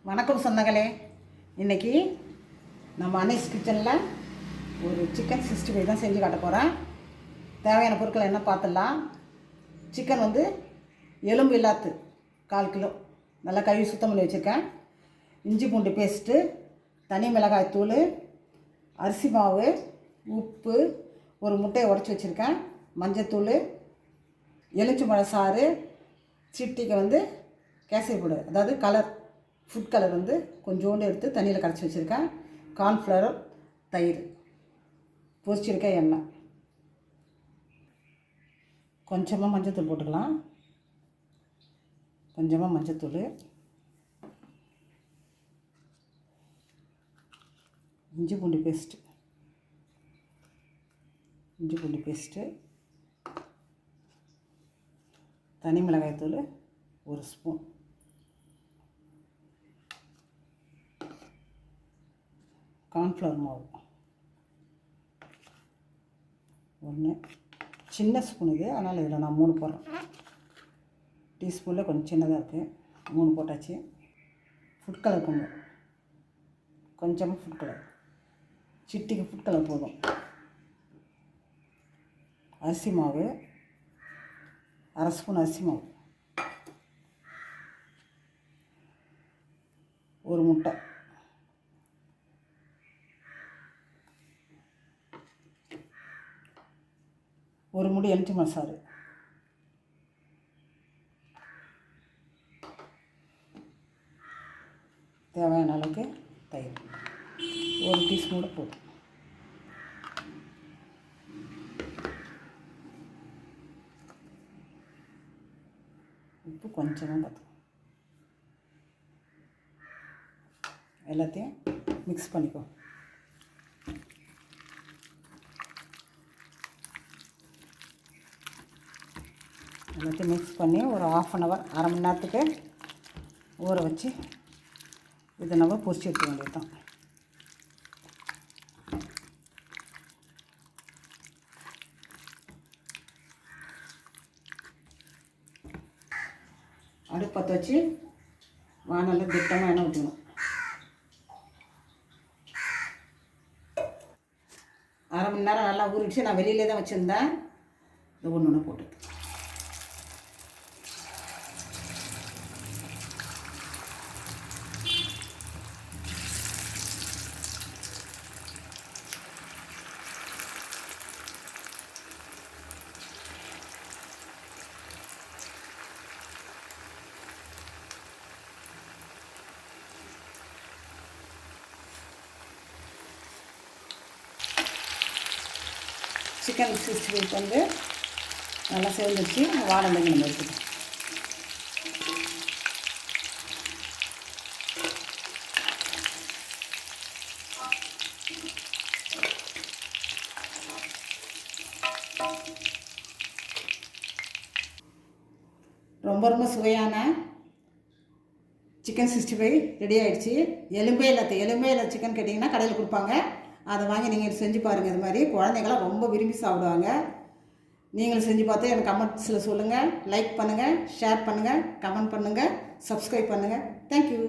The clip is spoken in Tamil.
வணக்கம் சொந்தங்களே. இன்றைக்கி நம்ம அனீஸ் கிச்சனில் ஒரு சிக்கன் 65 தான் செஞ்சு காட்ட போகிறேன். தேவையான பொருட்கள் என்ன பார்த்துடலாம். சிக்கன் வந்து எலும்பு இல்லாத்து 1/4 கிலோ நல்லா கழுவி சுத்தம் பண்ணி வச்சுருக்கேன். இஞ்சி பூண்டு பேஸ்ட்டு, தனி மிளகாய் தூள், அரிசி மாவு, உப்பு, ஒரு முட்டையை உடச்சி வச்சுருக்கேன், மஞ்சத்தூள், எலுமிச்சம்பழ சாறு, சிட்டிக்கு வந்து கேசரி பொடி, அதாவது கலர் ஃபுட் கலர் வந்து கொஞ்சோண்டு எடுத்து தண்ணியில் கரைச்சி வச்சுருக்கேன், கார்ன்ஃப்ளவர், தயிர், பொரிச்சிருக்க எண்ணெய், கொஞ்சமாக மஞ்சத்தூள் போட்டுக்கலாம். கொஞ்சமாக மஞ்சத்தூள், இஞ்சி பூண்டு பேஸ்ட்டு, தனி மிளகாய் தூள் 1 ஸ்பூன், கார்ன்ஃப்ளவர் மாவு 1, சின்ன ஸ்பூன் இது, அதனால் இதில் நான் 3 போடுறேன். டீஸ்பூனில் கொஞ்சம் சின்னதாக இருக்குது, 3 போட்டாச்சு. ஃபுட் கலர் கொஞ்சமாக ஃபுட் கலர், சிட்டிக்கு ஃபுட் கலர் போதும். அரிசி மாவு 1/2 ஸ்பூன் அரிசி மாவு, 1 முட்டை, ஒரு முடி எலுமிச்சம்பழ சாறு, தேவையான அளவுக்கு தயிர், 1 டீஸ்பூன் போதும். உப்பு கொஞ்சமாக பார்த்து எல்லாத்தையும் மிக்ஸ் பண்ணிக்கோ. எல்லாத்தையும் மிக்ஸ் பண்ணி ஒரு 1/2 hour, 1/2 மணி நேரத்துக்கு ஊற வச்சு இதை நம்ம பொரிச்சு எடுக்க வேண்டியது தான். அடுப்பு பற்ற வச்சு வானல்ல திட்டமாக எண்ணெய் ஊற்றணும். 1/2 மணி நேரம் நல்லா ஊறிடுச்சு. நான் வெளியிலே தான் வச்சுருந்தேன். இது ஒன்று போட்டு சிக்கன் 65 வந்து நல்லா சேர்ந்துச்சு. வானல்லைங்க நம்ம எடுத்துக்கலாம். ரொம்ப சுவையான சிக்கன் 65 ரெடி ஆகிடுச்சு. எலும்பே இல்லாத சிக்கன் கேட்டிங்கன்னா கடையில் கொடுப்பாங்க. அதை வாங்கி நீங்கள் செஞ்சு பாருங்கள். இது மாதிரி குழந்தைங்களாம் ரொம்ப விரும்பி சாப்பிடுவாங்க. நீங்களும் செஞ்சு பார்த்து எனக்கு கமெண்ட்ஸில் சொல்லுங்கள். லைக் பண்ணுங்கள், ஷேர் பண்ணுங்கள், கமெண்ட் பண்ணுங்கள், சப்ஸ்கிரைப் பண்ணுங்கள். தேங்க்யூ.